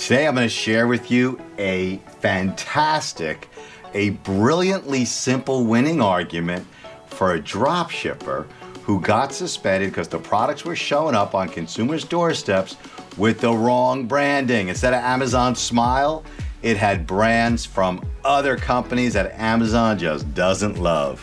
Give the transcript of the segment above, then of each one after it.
Today I'm going to share with you a fantastic, a brilliantly simple winning argument for a drop shipper who got suspended because the products were showing up on consumers' doorsteps with the wrong branding. Instead of Amazon Smile, it had brands from other companies that Amazon just doesn't love.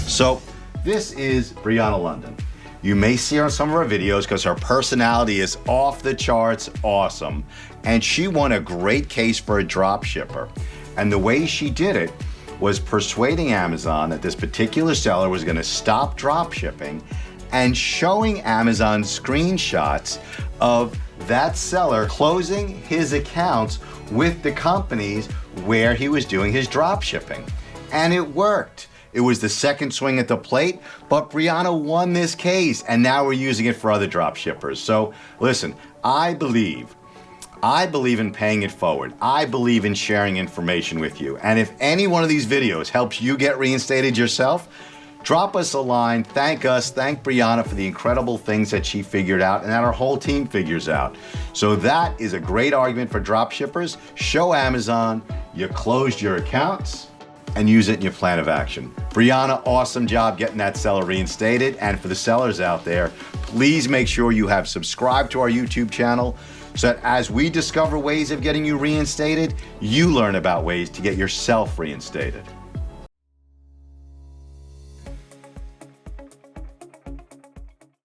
So this is Brianna London. You may see her in some of her videos because her personality is off the charts awesome. And she won a great case for a drop shipper. And the way she did it was persuading Amazon that this particular seller was going to stop drop shipping and showing Amazon screenshots of that seller closing his accounts with the companies where he was doing his drop shipping. And it worked. It was the second swing at the plate, but Brianna won this case, and now we're using it for other drop shippers. So listen, I believe in paying it forward. I believe in sharing information with you. And if any one of these videos helps you get reinstated yourself, drop us a line, thank us, thank Brianna for the incredible things that she figured out and that our whole team figures out. So that is a great argument for drop shippers. Show Amazon you closed your accounts and use it in your plan of action. Brianna, awesome job getting that seller reinstated. And for the sellers out there, please make sure you have subscribed to our YouTube channel so that as we discover ways of getting you reinstated, you learn about ways to get yourself reinstated.